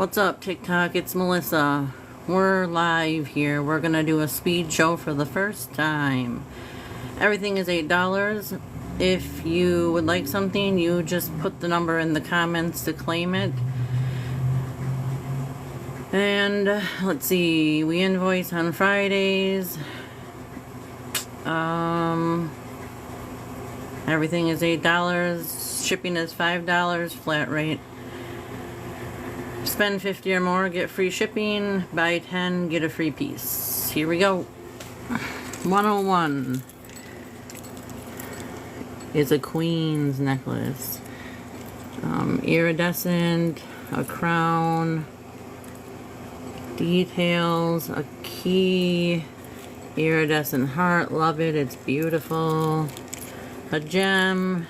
What's up, TikTok? It's Melissa. We're live here. We're gonna do a speed show for the first time. Everything is $8. If you would like something, you just put the number in the comments to claim it. And let's see, we invoice on Fridays. Everything is $8. Shipping is $5 flat rate. Spend 50 or more, get free shipping. Buy 10, get a free piece. Here we go. 101 is a queen's necklace. Iridescent, a crown, details, a key, iridescent heart, love it, it's beautiful. A gem,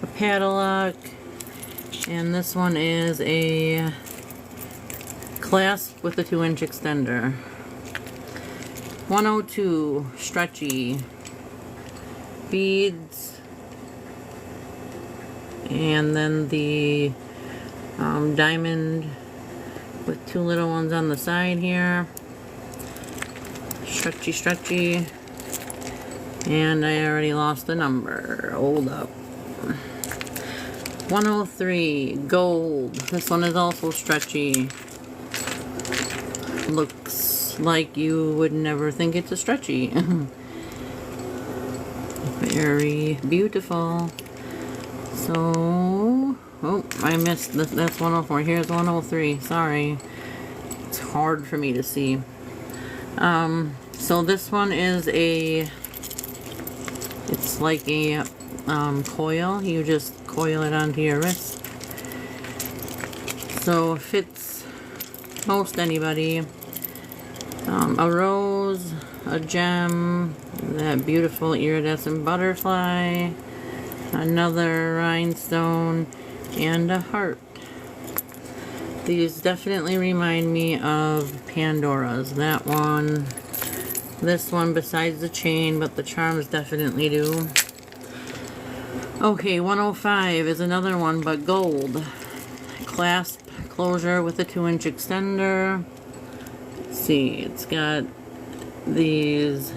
a padlock, and this one is a clasp with a 2-inch extender. 102, stretchy, beads, and then the diamond with 2 little ones on the side here. Stretchy, stretchy. And I already lost the number. Hold up. 103, gold. This one is also stretchy. Looks like you would never think it's a stretchy. Very beautiful. So, oh, I missed this. That's 104. Here's 103. Sorry. It's hard for me to see. So this one is it's like a coil. You just coil it onto your wrist. So it fits most anybody. A rose, a gem, that beautiful iridescent butterfly, another rhinestone, and a heart. These definitely remind me of Pandora's. That one, this one besides the chain, but the charms definitely do. Okay, 105 is another one, but gold. Clasp closure with a 2-inch extender. Let's see, it's got these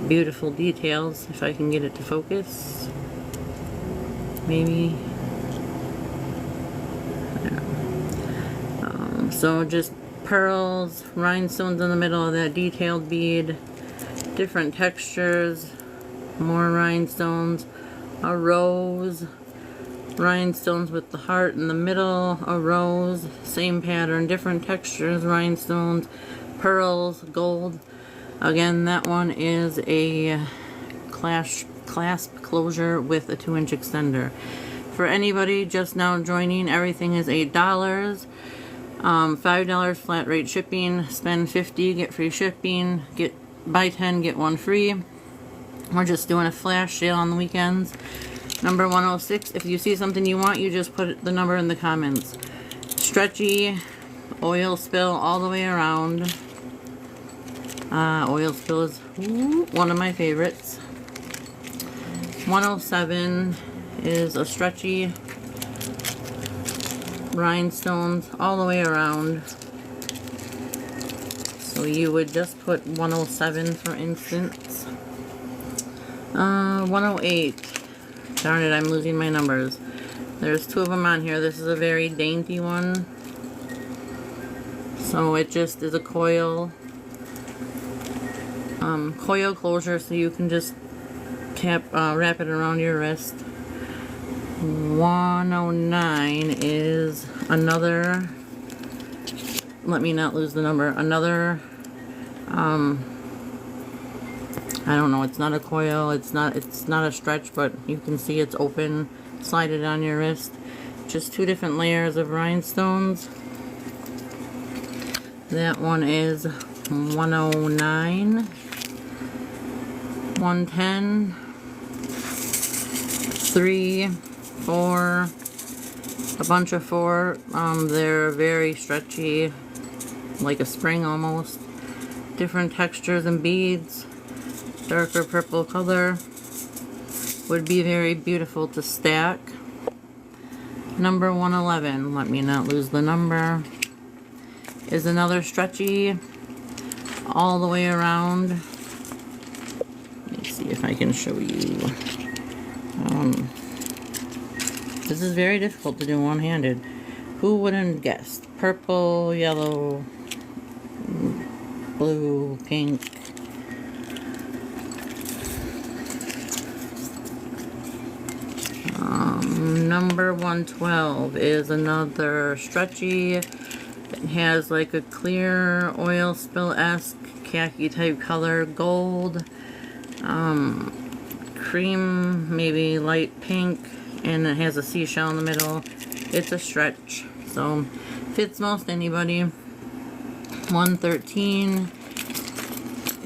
beautiful details, if I can get it to focus. Maybe. Yeah. So just pearls, rhinestones in the middle of that detailed bead, different textures, more rhinestones, a rose, rhinestones with the heart in the middle, a rose, same pattern, different textures, rhinestones, pearls, gold. Again, that one is a clasp closure with a 2-inch extender. For anybody just now joining, everything is $8. $5 flat rate shipping. Spend 50, get free shipping. Buy 10, get 1 free. We're just doing a flash sale on the weekends. Number 106. If you see something you want, you just put the number in the comments. Stretchy, oil spill all the way around. Oil spill is one of my favorites. 107 is a stretchy, rhinestones all the way around. So you would just put 107 for instance. 108. Darn it, I'm losing my numbers. There's 2 of them on here. This is a very dainty one. So it just is a coil. Coil closure, so you can just wrap it around your wrist. 109 is another, let me not lose the number, another, I don't know, it's not a coil, it's not a stretch, but you can see it's open, slide it on your wrist. Just 2 different layers of rhinestones. That one is 109. 110, 3, 4, a bunch of 4. They're very stretchy, like a spring almost. Different textures and beads. Darker purple color. Would be very beautiful to stack. Number 111, let me not lose the number, is another stretchy all the way around. Let me see if I can show you. This is very difficult to do one-handed. Who wouldn't have guessed? Purple, yellow, blue, pink. Number 112 is another stretchy. It has like a clear oil spill-esque khaki type color, gold, cream, maybe light pink, and it has a seashell in the middle. It's a stretch, so fits most anybody. 113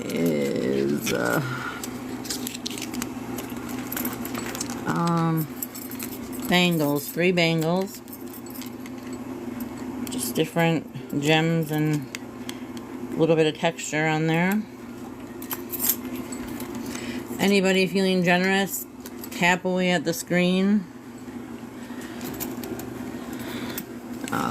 is bangles, 3 bangles, just different gems and a little bit of texture on there. Anybody feeling generous, tap away at the screen.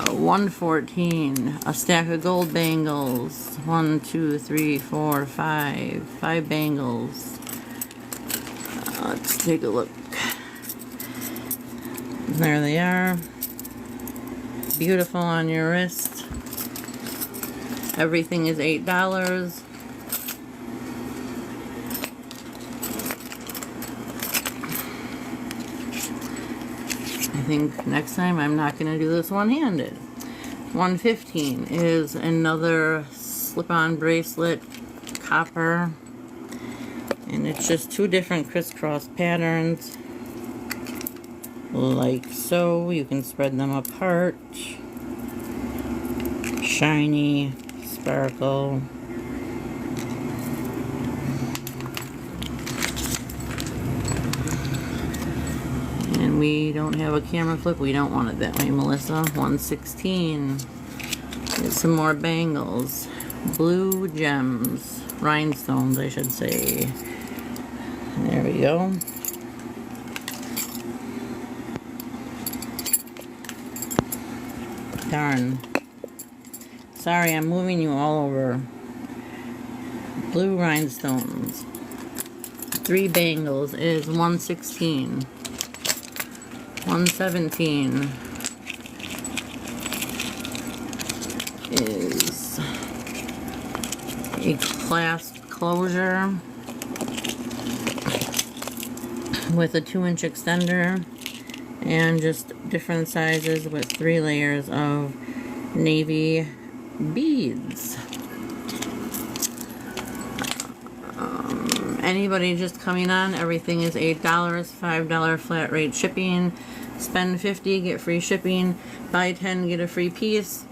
114, a stack of gold bangles. 1, 2, 3, 4, 5. 5 bangles. Let's take a look. There they are. Beautiful on your wrist. Everything is $8. I think next time I'm not going to do this one-handed. 115 is another slip-on bracelet, copper, and it's just 2 different crisscross patterns, like so. You can spread them apart. Shiny, sparkle. And we don't have a camera flip. We don't want it that way, Melissa. 116. Get some more bangles. Blue gems. Rhinestones, I should say. There we go. Darn. Sorry, I'm moving you all over. Blue rhinestones. 3 bangles is 116. 117 is a clasp closure with a 2-inch extender and just different sizes with 3 layers of navy beads. Anybody just coming on, everything is $8, $5 flat rate shipping. Spend 50, get free shipping. Buy 10, get a free piece.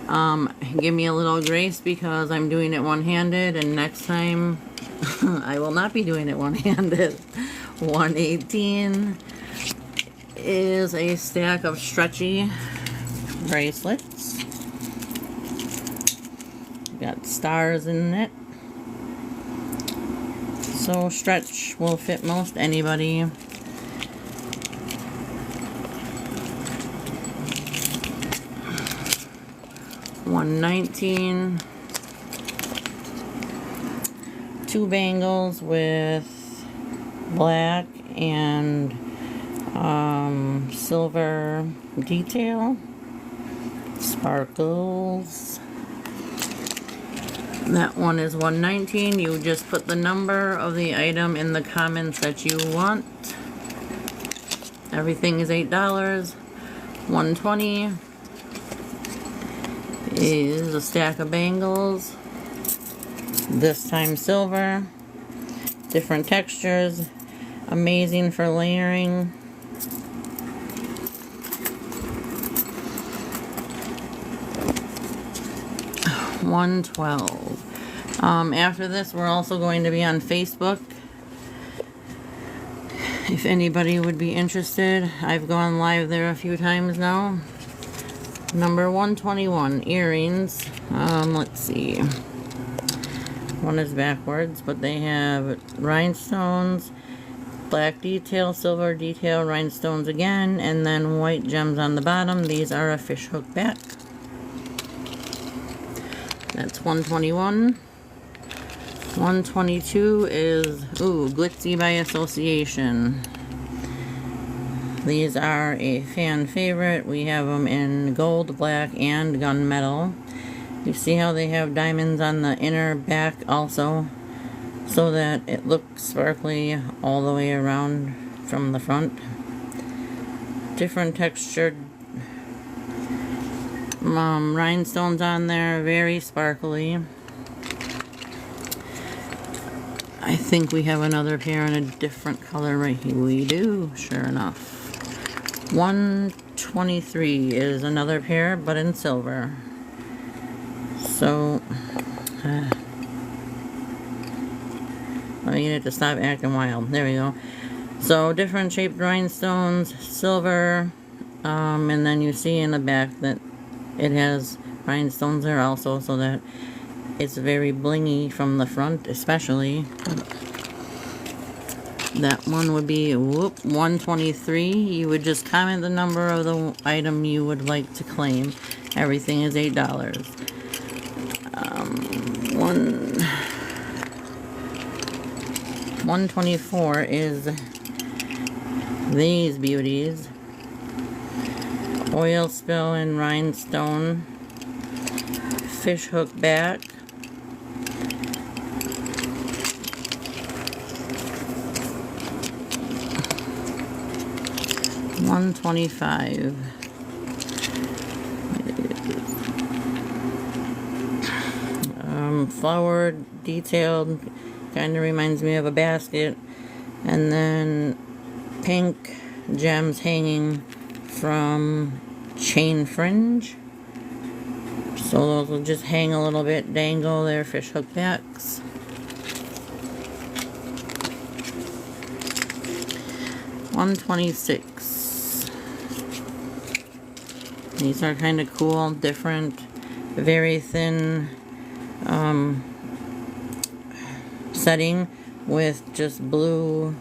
Give me a little grace because I'm doing it one-handed, and next time I will not be doing it one-handed. 118 is a stack of stretchy bracelets. Got stars in it. So stretch will fit most anybody. 119. 2 bangles with black and silver detail. Sparkles. That one is 119. You just put the number of the item in the comments that you want. Everything is $8. 120 is a stack of bangles. This time silver. Different textures. Amazing for layering. $112. After this, we're also going to be on Facebook. If anybody would be interested, I've gone live there a few times now. Number 121, earrings. Let's see. One is backwards, but they have rhinestones, black detail, silver detail, rhinestones again, and then white gems on the bottom. These are a fish hook back. That's 121. 122 is, glitzy by association. These are a fan favorite. We have them in gold, black, and gunmetal. You see how they have diamonds on the inner back also, so that it looks sparkly all the way around from the front. Different textured rhinestones on there, very sparkly. I think we have another pair in a different color right here. We do, sure enough. 123 is another pair, but in silver. So, I need it to stop acting wild. There we go. So, different shaped rhinestones, silver, and then you see in the back that it has rhinestones there also, so that it's very blingy from the front, especially. That one would be 123. You would just comment the number of the item you would like to claim. Everything is $8. 124 is these beauties. Oil spill and rhinestone fish hook back. $125. Flower detailed, kind of reminds me of a basket, and then pink gems hanging from chain fringe. So those will just hang a little bit, dangle. They're fish hook backs. $126. These are kind of cool, different, very thin setting with just blue,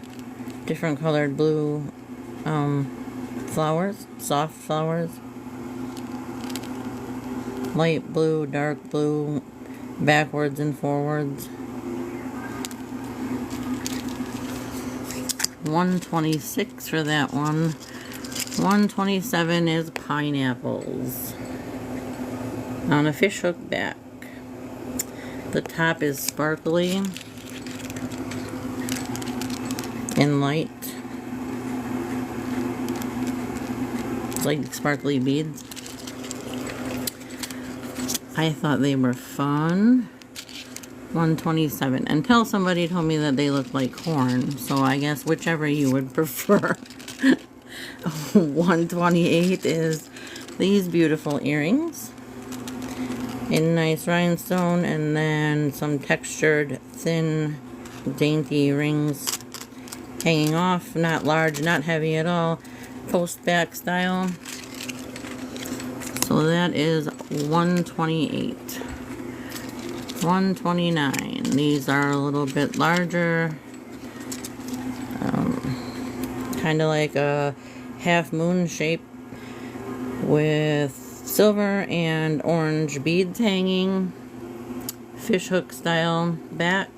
different colored blue flowers, soft flowers. Light blue, dark blue, backwards and forwards. 126 for that one. 127 is pineapples on a fish hook back. The top is sparkly and light. It's like sparkly beads. I thought they were fun. 127. Until somebody told me that they look like corn. So I guess whichever you would prefer. 128 is these beautiful earrings in nice rhinestone, and then some textured thin dainty rings hanging off, not large, not heavy at all, post back style. So that is 128. 129. These are a little bit larger, kind of like a half moon shape with silver and orange beads hanging, fish hook style back.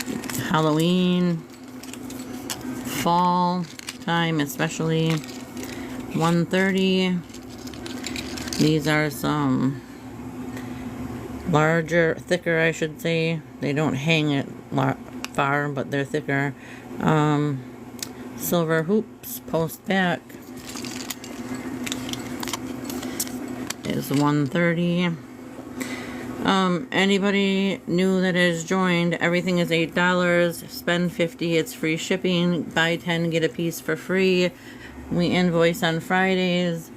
It's Halloween, fall time especially. 130. These are some larger, thicker I should say. They don't hang it far, but they're thicker. Silver hoops, post back, is 130. Anybody new that has joined, everything is $8. Spend $50, it's free shipping. Buy 10, get a piece for free. We invoice on Fridays.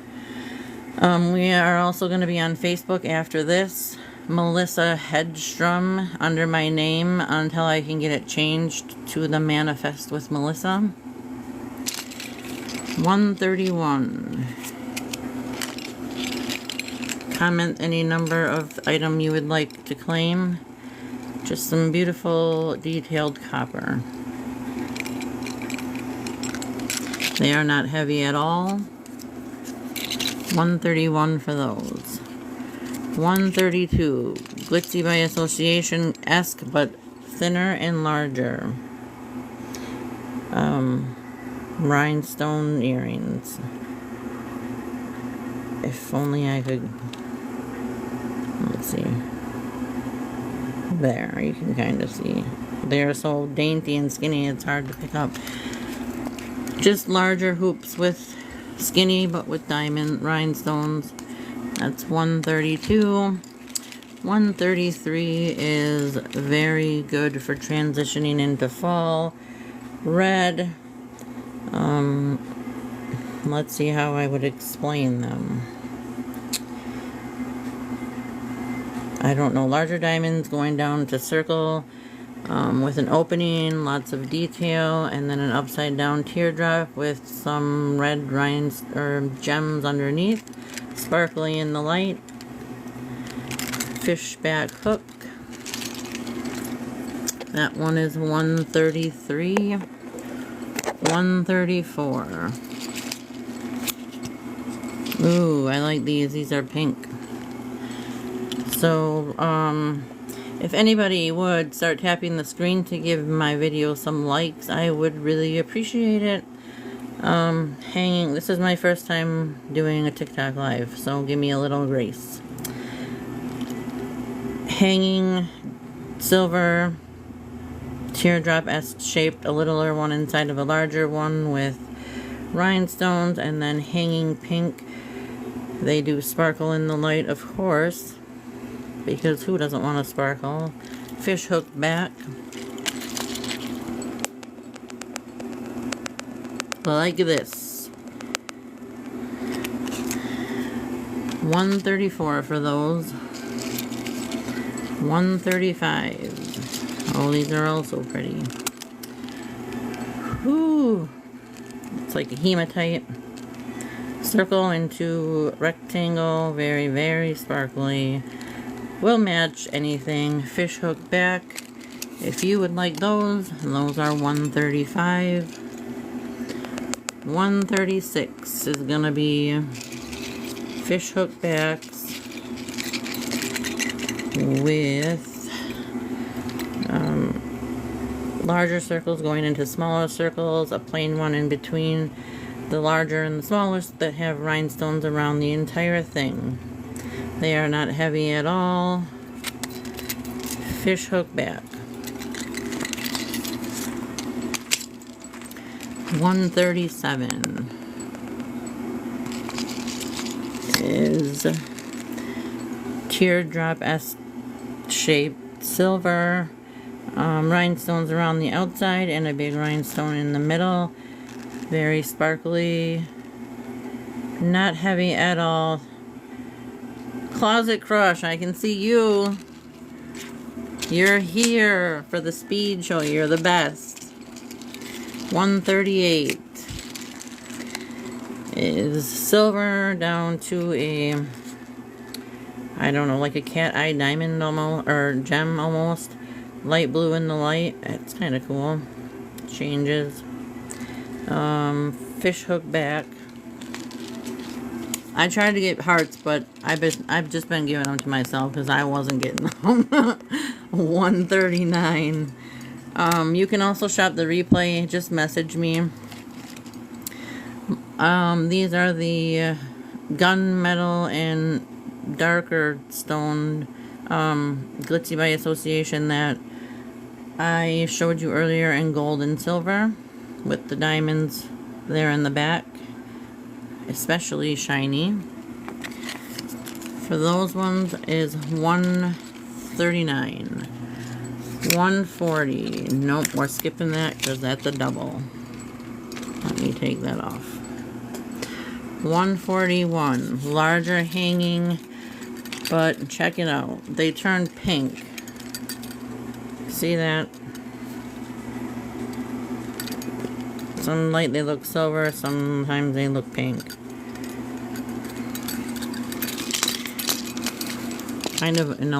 We are also going to be on Facebook after this. Melissa Hedstrom under my name until I can get it changed to the Manifest with Melissa. 131. Comment any number of item you would like to claim. Just some beautiful detailed copper. They are not heavy at all. 131 for those. 132, glitzy by association-esque, but thinner and larger. Rhinestone earrings. If only I could, let's see. There, you can kind of see. They're so dainty and skinny, it's hard to pick up. Just larger hoops with skinny, but with diamond rhinestones. That's 132. 133 is very good for transitioning into fall. Red. Let's see how I would explain them. I don't know. Larger diamonds going down to circle with an opening, lots of detail, and then an upside down teardrop with some red rhinestones or gems underneath, sparkly in the light. Fishback hook. That one is 133. 134. Ooh, I like these. These are pink. So, if anybody would start tapping the screen to give my video some likes, I would really appreciate it. Hanging, this is my first time doing a TikTok live, so give me a little grace. Hanging silver teardrop-esque shaped, a littler one inside of a larger one with rhinestones, and then hanging pink. They do sparkle in the light, of course, because who doesn't want to sparkle? Fish hook back. Like this. 134 for those. 135. Oh, these are also pretty. Whew. It's like a hematite. Circle into rectangle. Very, very sparkly. Will match anything. Fish hook back. If you would like those are 135. 136 is gonna be fish hook backs with larger circles going into smaller circles, a plain one in between the larger and the smaller that have rhinestones around the entire thing. They are not heavy at all. Fish hook back. 137 is teardrop-esque shaped silver, rhinestones around the outside and a big rhinestone in the middle. Very sparkly, not heavy at all. Closet Crush, I can see you. You're here for the speed show. You're the best. 138 is silver down to a, I don't know, like a cat eye diamond almost, or gem almost. Light blue in the light. It's kind of cool. Changes. Fish hook back. I tried to get hearts, but I've just been giving them to myself because I wasn't getting them. 139. You can also shop the replay. Just message me. These are the gunmetal and darker stone glitzy by association that I showed you earlier in gold and silver with the diamonds there in the back, especially shiny. For those ones is 139. 140. Nope, we're skipping that because that's a double. Let me take that off. 141. Larger hanging, but check it out. They turn pink. See that? Some light they look silver, sometimes they look pink. Kind of an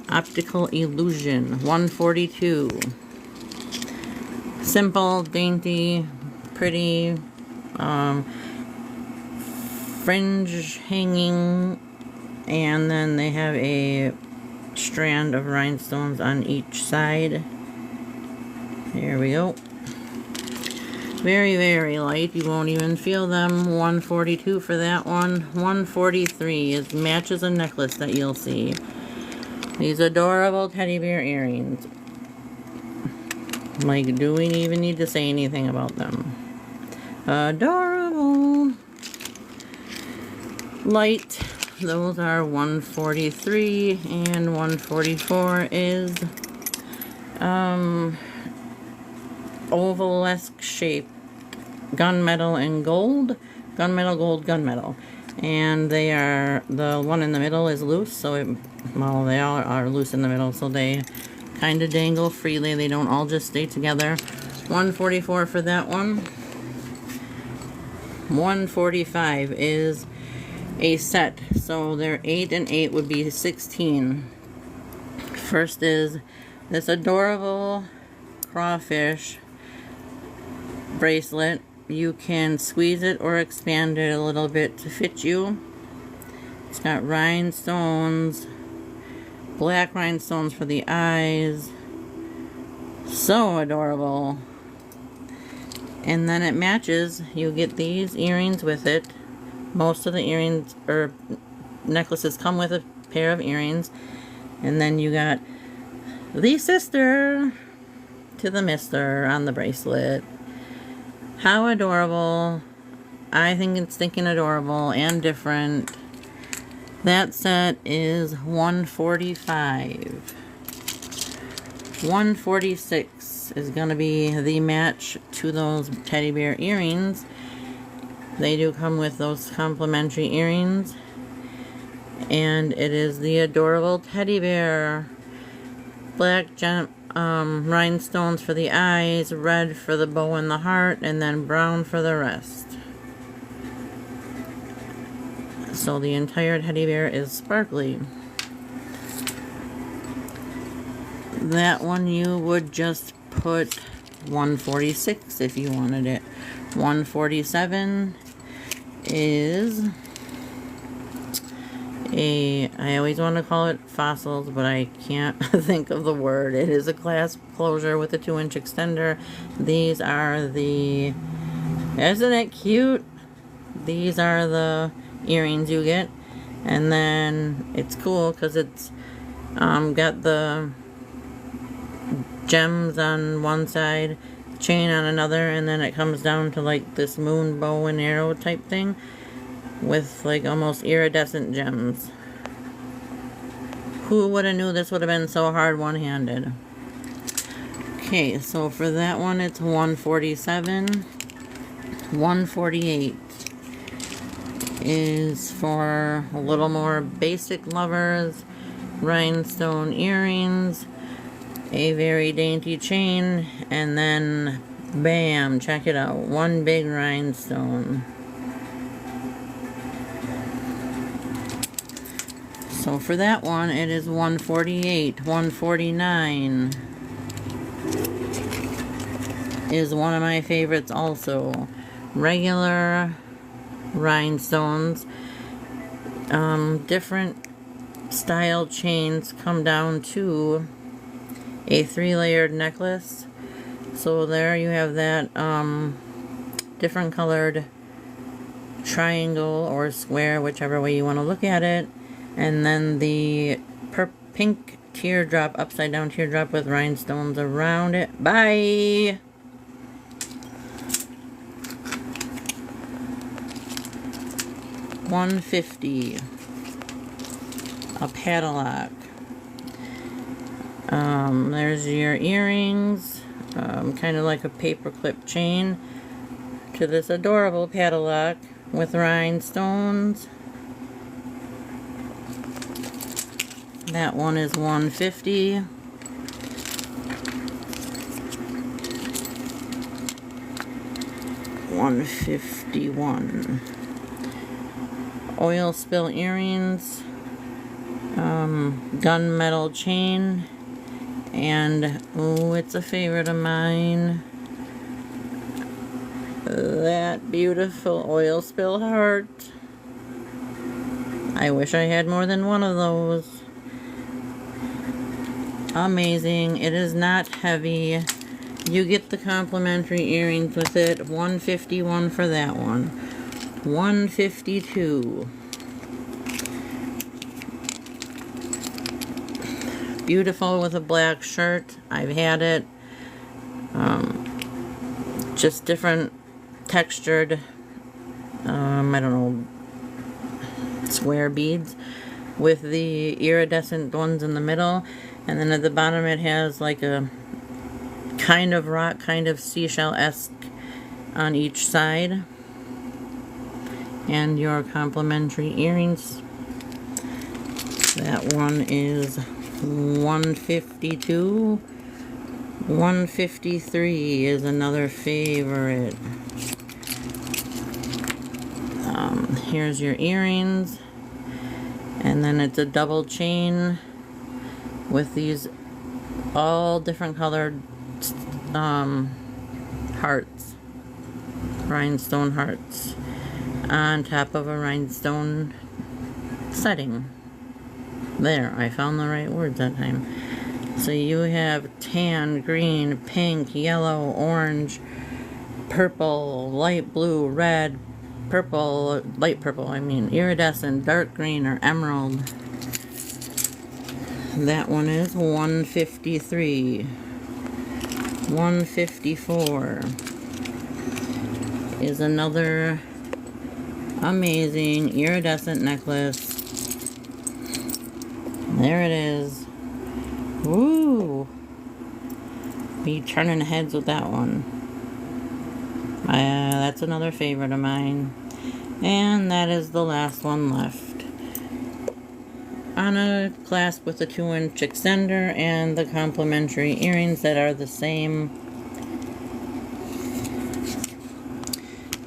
optical illusion. 142. Simple, dainty, pretty fringe hanging, and then they have a strand of rhinestones on each side. There we go. Very, very light. You won't even feel them. $142 for that one. $143 is matches a necklace that you'll see. These adorable teddy bear earrings. Like, do we even need to say anything about them? Adorable. Light. Those are $143, and $144 is oval-esque shape, gunmetal and gold, gunmetal, gold, gunmetal, and they are, the one in the middle is loose, so it, well, they all are loose in the middle, so they kind of dangle freely. They don't all just stay together. $144 for that one. $145 is a set, so they're 8 and 8 would be 16. First is this adorable crawfish bracelet. You can squeeze it or expand it a little bit to fit you. It's got rhinestones, black rhinestones for the eyes. So adorable. And then it matches. You get these earrings with it. Most of the earrings or necklaces come with a pair of earrings. And then you got the sister to the mister on the bracelet. How adorable. I think it's stinking adorable and different. That set is $145. $146 is going to be the match to those teddy bear earrings. They do come with those complimentary earrings. And it is the adorable teddy bear. Black rhinestones for the eyes, red for the bow and the heart, and then brown for the rest. So the entire teddy bear is sparkly. That one you would just put $146 if you wanted it. $147 is I always want to call it fossils, but I can't think of the word. It is a clasp closure with a 2-inch extender. These are the, isn't it cute? These are the earrings you get. And then it's cool because it's got the gems on one side, chain on another, and then it comes down to like this moon bow and arrow type thing with like almost iridescent gems. Who would have knew this would have been so hard one-handed? Okay, so for that one it's $147. $148 is for a little more basic lovers. Rhinestone earrings, a very dainty chain, and then bam, check it out, one big rhinestone. So for that one it is $148. $149 is one of my favorites also. Regular rhinestones, different style chains come down to a 3-layered necklace. So there you have that different colored triangle or square, whichever way you want to look at it, and then the pink teardrop, upside down teardrop with rhinestones around it. Bye! $150. A padlock. There's your earrings, kind of like a paperclip chain to this adorable padlock with rhinestones. That one is $150. $151. Oil spill earrings, gunmetal chain, and oh, it's a favorite of mine, that beautiful oil spill heart. I wish I had more than one of those. Amazing. It is not heavy. You get the complimentary earrings with it. $151 for that one. $152. Beautiful with a black shirt. I've had it. Just different textured, I don't know, square beads with the iridescent ones in the middle, and then at the bottom it has like a kind of rock, kind of seashell-esque on each side. And your complimentary earrings. That one is $152. $153 is another favorite. Here's your earrings, and then it's a double chain with these all different colored hearts, rhinestone hearts, on top of a rhinestone setting. There, I found the right words that time. So you have tan, green, pink, yellow, orange, purple, light blue, red, purple, light purple, iridescent, dark green, or emerald. That one is $153. $154 is another amazing iridescent necklace. There it is. Woo! Be turning heads with that one. That's another favorite of mine. And that is the last one left. On a clasp with a 2-inch extender and the complimentary earrings that are the same.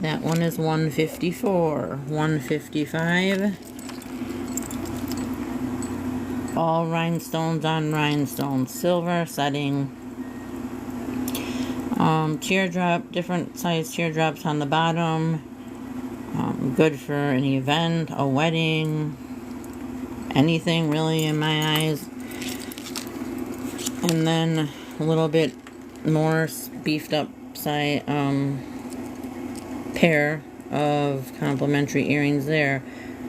That one is $154. $155. All rhinestones on rhinestone, silver setting. Teardrop, different size teardrops on the bottom. Good for an event, a wedding, anything really in my eyes. And then a little bit more beefed up side pair of complimentary earrings there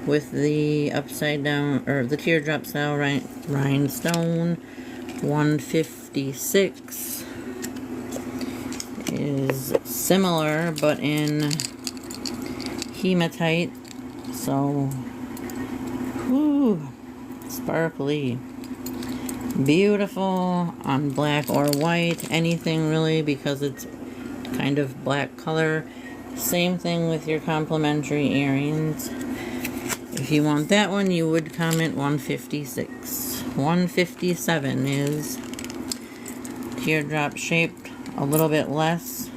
with the upside down, or the teardrop style rhinestone. $156 is similar but in hematite, so whoo, sparkly, beautiful on black or white, anything really, because it's kind of black color. Same thing with your complimentary earrings. If you want that one, you would comment $156. $157 is teardrop shaped, a little bit less.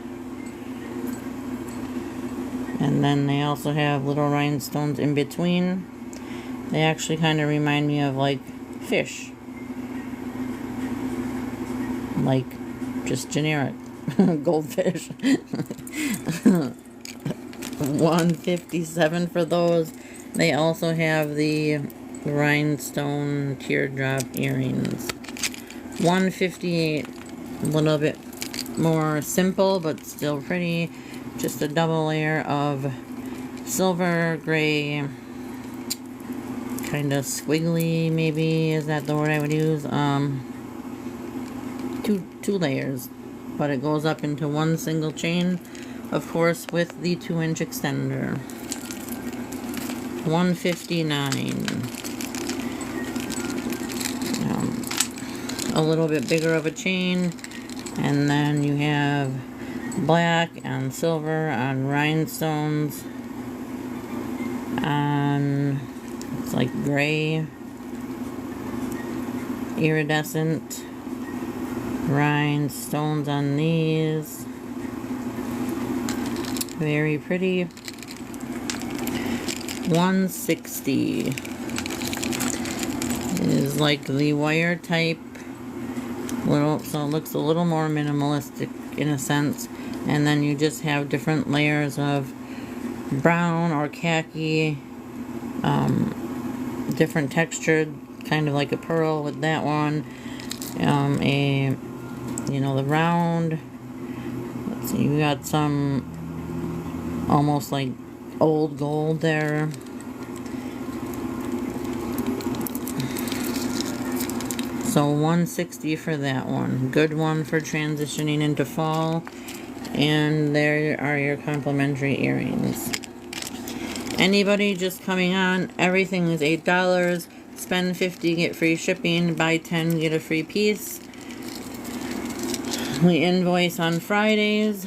And then they also have little rhinestones in between. They actually kind of remind me of like fish. Like just generic goldfish. $157 for those. They also have the rhinestone teardrop earrings. $158, a little bit more simple but still pretty. Just a double layer of silver, gray, kind of squiggly, maybe, is that the word I would use? Two layers, but it goes up into one single chain, of course, with the 2-inch extender. $159. A little bit bigger of a chain, and then you have black and silver on rhinestones, and it's like gray, iridescent rhinestones on these. Very pretty. $160 is like the wire type, so it looks a little more minimalistic in a sense. and then you just have different layers of brown or khaki, different textured, kind of like a pearl with that one, the round. Let's see, you got some almost like old gold there. So $160 for that one. Good one for transitioning into fall. And there are your complimentary earrings. Anybody just coming on, everything is $8. Spend $50, get free shipping. Buy 10, get a free piece. We invoice on Fridays.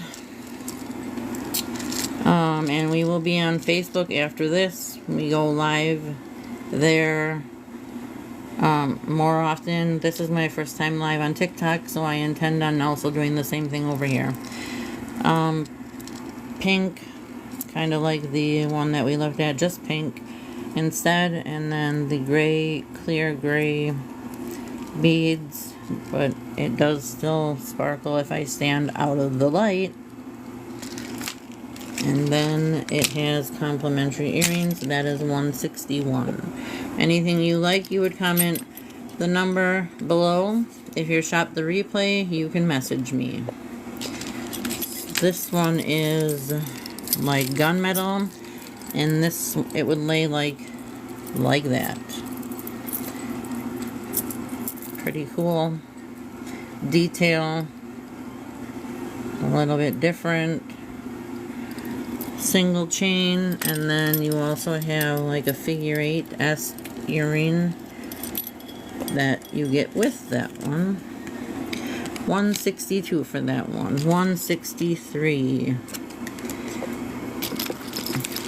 And we will be on Facebook after this. We go live there more often. This is my first time live on TikTok, so I intend on also doing the same thing over here. Pink, kind of like the one that we looked at, just pink instead, and then the gray, clear gray beads, but it does still sparkle if I stand out of the light. And then it has complimentary earrings. That is $161. Anything you like, you would comment the number below. If you're shop the replay, you can message me. This one is like gunmetal, and this, it would lay like that. Pretty cool. Detail, a little bit different. Single chain, and then you also have like a figure 8-esque earring that you get with that one. $162 for that one. $163.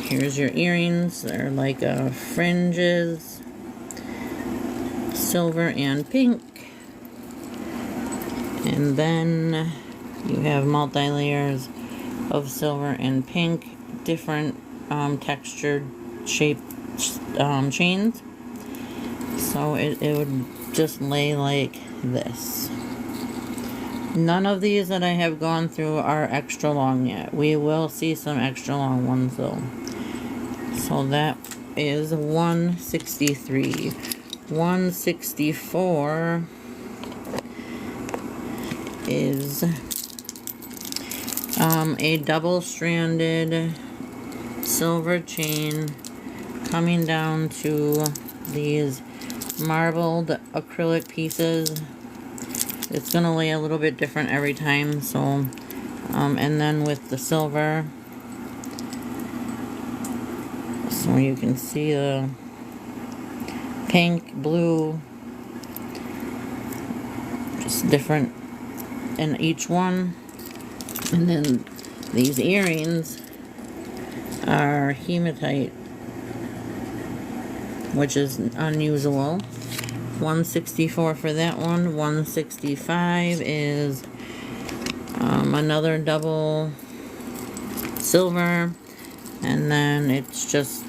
Here's your earrings. They're like fringes, silver and pink. And then you have multi-layers of silver and pink, different textured shaped chains. So it would just lay like this. None of these that I have gone through are extra long yet. We will see some extra long ones though. So that is $163. $164 is a double-stranded silver chain coming down to these marbled acrylic pieces. It's gonna lay a little bit different every time, so and then with the silver, so you can see the pink, blue, just different in each one. And then these earrings are hematite, which is unusual. $164 for that one. $165 is another double silver, and then it's just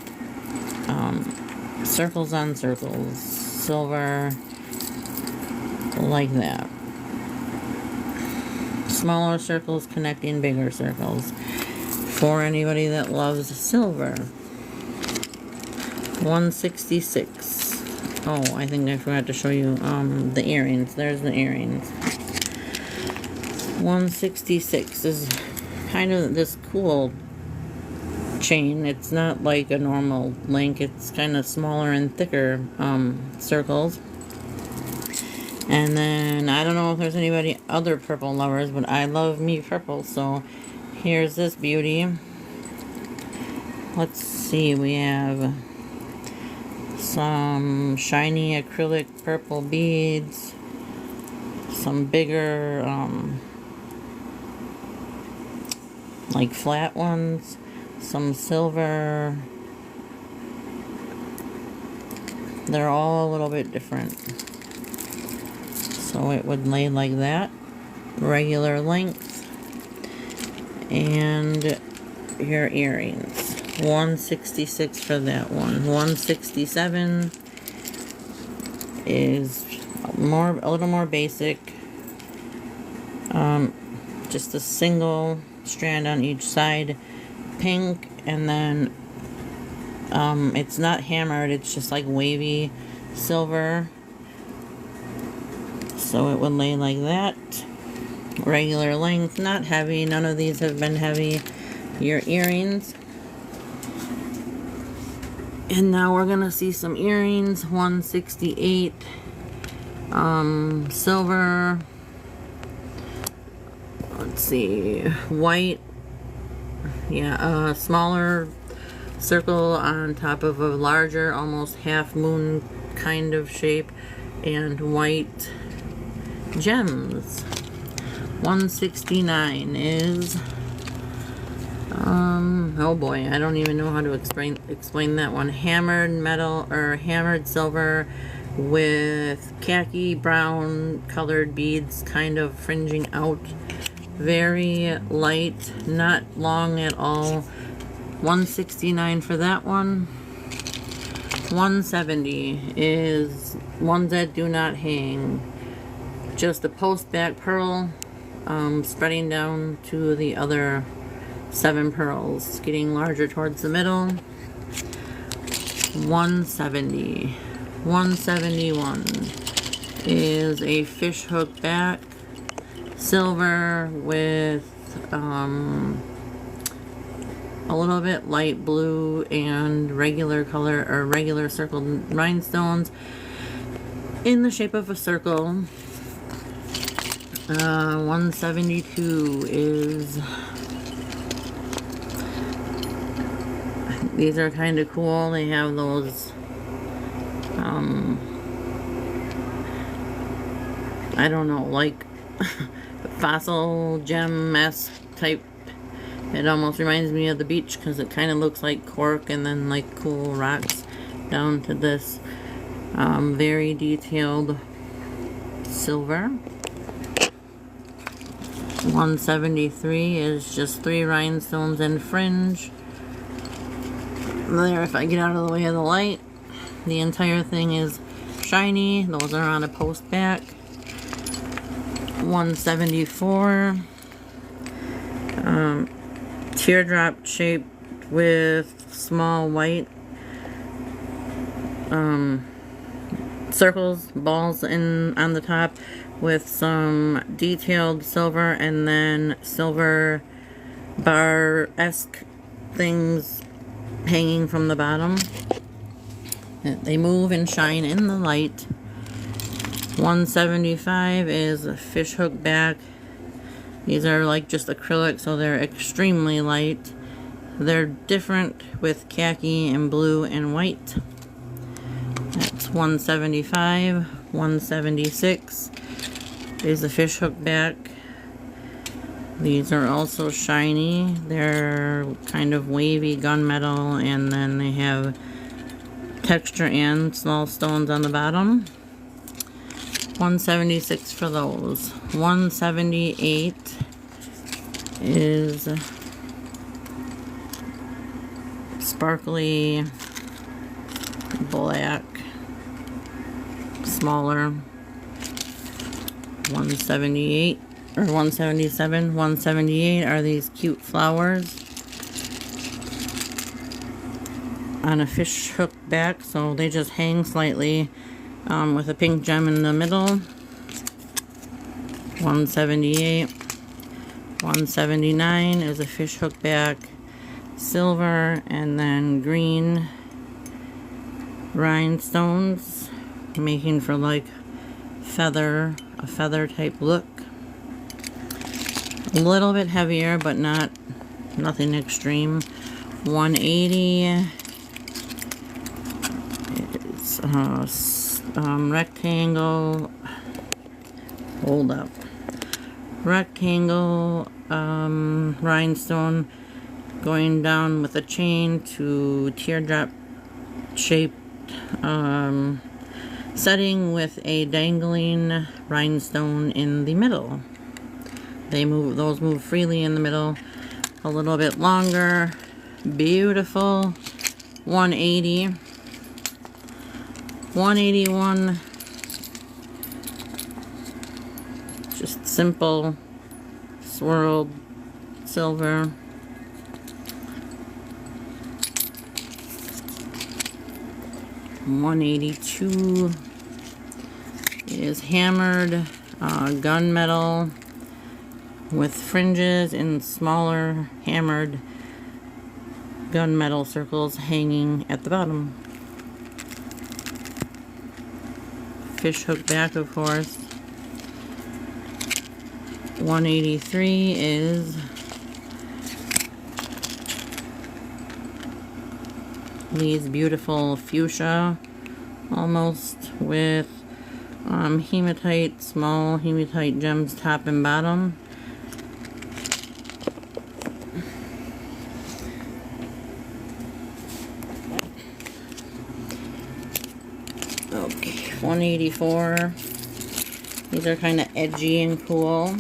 circles on circles, silver, like that. Smaller circles connecting bigger circles for anybody that loves silver. $166. Oh, I think I forgot to show you the earrings. There's the earrings. $166 is kind of this cool chain. It's not like a normal link. It's kind of smaller and thicker circles. And then, I don't know if there's anybody other purple lovers, but I love me purple, so here's this beauty. Let's see, we have some shiny acrylic purple beads, some bigger, like flat ones, some silver. They're all a little bit different. So it would lay like that, regular length, and your earrings. $166 for that one. $167 is a little more basic. Just a single strand on each side, pink, and then it's not hammered, it's just like wavy silver. So it would lay like that. Regular length, not heavy. None of these have been heavy. Your earrings. And now we're gonna see some earrings. 168 silver. Let's see, white. Yeah, a smaller circle on top of a larger, almost half moon kind of shape, and white gems. 169 is oh boy, I don't even know how to explain that one. Hammered metal, or hammered silver with khaki brown colored beads kind of fringing out. Very light, not long at all. 169 for that one. 170 is ones that do not hang. Just a post back pearl, spreading down to the other 7 pearls, getting larger towards the middle. 170. 171 is a fish hook back, silver with a little bit light blue and regular color, or regular circled rhinestones in the shape of a circle. 172 is, these are kind of cool. They have those I don't know, like fossil gem-esque type. It almost reminds me of the beach because it kind of looks like cork and then like cool rocks down to this very detailed silver. 173 is just 3 rhinestones and fringe. There, if I get out of the way of the light, the entire thing is shiny. Those are on a post back. 174, teardrop shaped with small white circles, balls on the top, with some detailed silver and then silver bar-esque things hanging from the bottom. They move and shine in the light. 175 is a fish hook back. These are like just acrylic, so they're extremely light. They're different with khaki and blue and white. That's 175. 176 is a fish hook back. These are also shiny. They're kind of wavy gunmetal, and then they have texture and small stones on the bottom. 176 for those. 178 is sparkly black, smaller. 178 or 177. 178 are these cute flowers on a fish hook back, so they just hang slightly with a pink gem in the middle. 178. 179 is a fish hook back, silver, and then green rhinestones, making for like a feather type look. A little bit heavier, but nothing extreme. 180 is rectangle. Hold up. Rectangle rhinestone going down with a chain to teardrop shaped setting with a dangling rhinestone in the middle. Those move freely in the middle. A little bit longer. Beautiful. 180. 181. Just simple swirled silver. $182 is hammered gunmetal with fringes and smaller hammered gunmetal circles hanging at the bottom. Fish hook back, of course. $183 is these beautiful fuchsia, almost, with hematite, small hematite gems top and bottom. Okay, $184. These are kind of edgy and cool.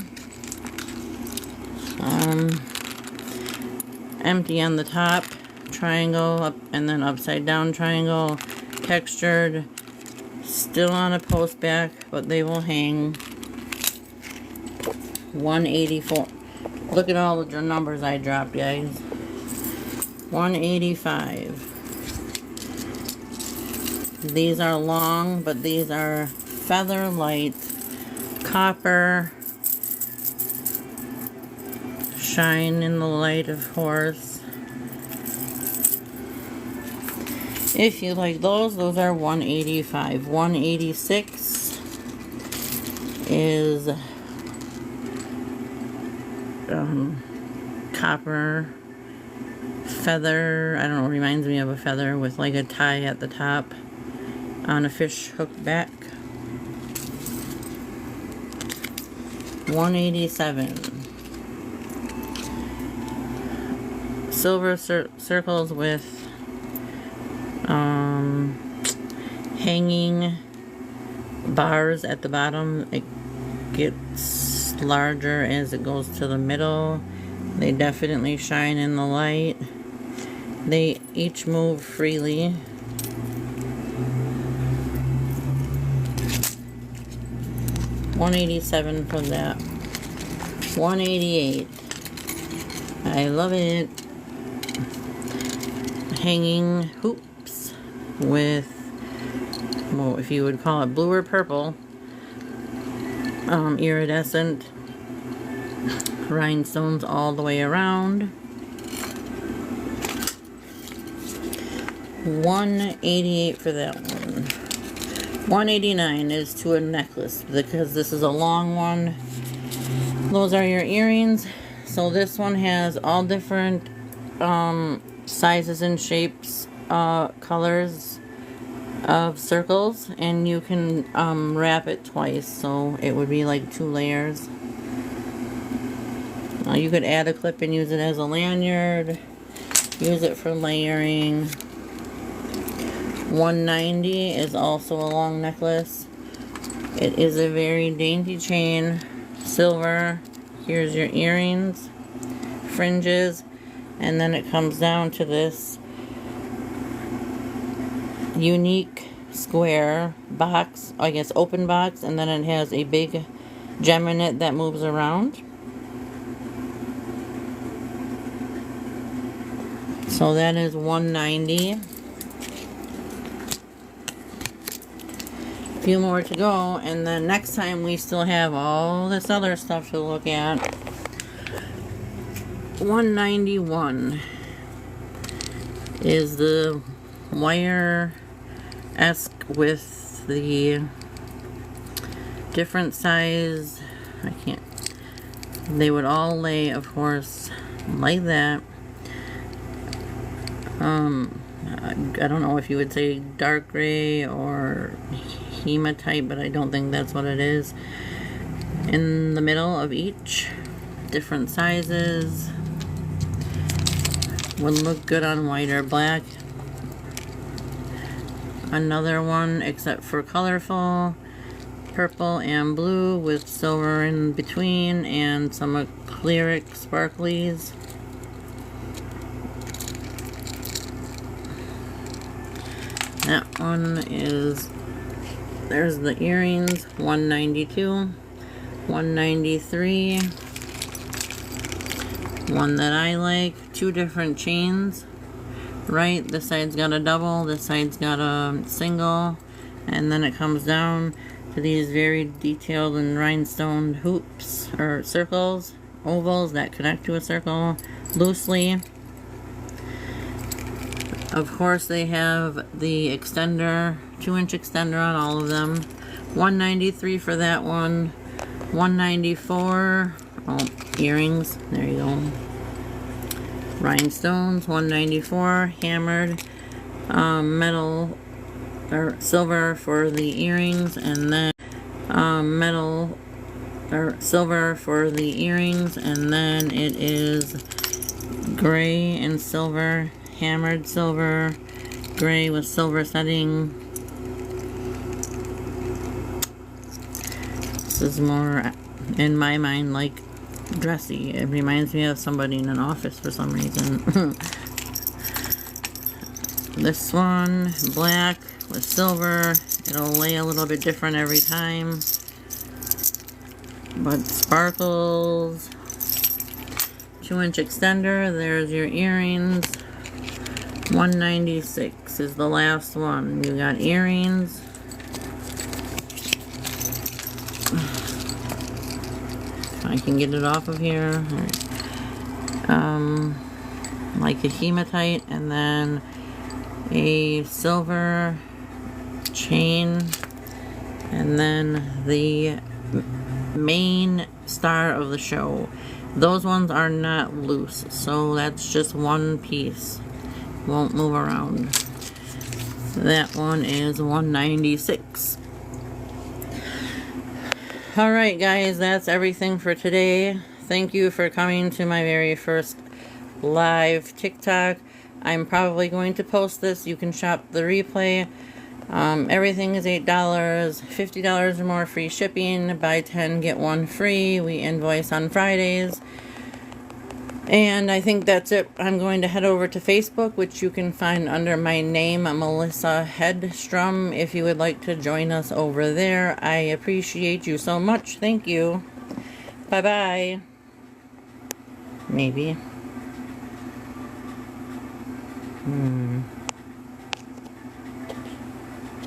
Empty on the top, triangle, up and then upside down triangle, textured, still on a post back, but they will hang. $184. Look at all the numbers I dropped, guys. $185. These are long, but these are feather light copper. Shine in the light, of course. If you like those are $185. $186 is copper feather. I don't know, reminds me of a feather with like a tie at the top on a fish hook back. $187. Silver circles with hanging bars at the bottom. It gets larger as it goes to the middle. They definitely shine in the light. They each move freely. $187 for that. $188. I love it. Hanging hoops with, well, if you would call it blue or purple, iridescent rhinestones all the way around. $188 for that one. $189 is to a necklace, because this is a long one. Those are your earrings. So this one has all different sizes and shapes, colors of circles, and you can wrap it twice, so it would be like 2 layers. You could add a clip and use it as a lanyard, use it for layering. $190 is also a long necklace. It is a very dainty chain, silver. Here's your earrings, fringes, and then it comes down to this unique square box, I guess open box, and then it has a big gem in it that moves around. So that is $190. A few more to go, and then next time we still have all this other stuff to look at. $191 is the wire-esque with the different size. I can't. They would all lay, of course, like that. I don't know if you would say dark gray or hematite, but I don't think that's what it is. In the middle of each, different sizes. Would look good on white or black. Another one, except for colorful, purple and blue with silver in between and some acrylic sparklies. That one is, there's the earrings, $192, $193. one that I like, 2 different chains, right? This side's got a double, this side's got a single, and then it comes down to these very detailed and rhinestone hoops or circles, ovals that connect to a circle loosely. Of course, they have the extender, 2-inch extender on all of them. $193 for that one. $194. Oh, earrings. There you go. Rhinestones. $194. Hammered metal or silver for the earrings, and then metal or silver for the earrings, and then it is gray and silver. Hammered silver, gray with silver setting. This is more, in my mind, like dressy. It reminds me of somebody in an office for some reason. This one, black with silver. It'll lay a little bit different every time, but sparkles. 2-inch extender. There's your earrings. $196 is the last one. You got earrings. If I can get it off of here. Like a hematite, and then a silver chain, and then the main star of the show. Those ones are not loose, so that's just one piece. Won't move around. That one is $196. Alright guys, that's everything for today. Thank you for coming to my very first live TikTok. I'm probably going to post this. You can shop the replay. Everything is $8, $50 or more free shipping. Buy 10, get 1 free. We invoice on Fridays. And I think that's it. I'm going to head over to Facebook, which you can find under my name, Melissa Hedstrom, if you would like to join us over there. I appreciate you so much. Thank you. Bye-bye. Maybe.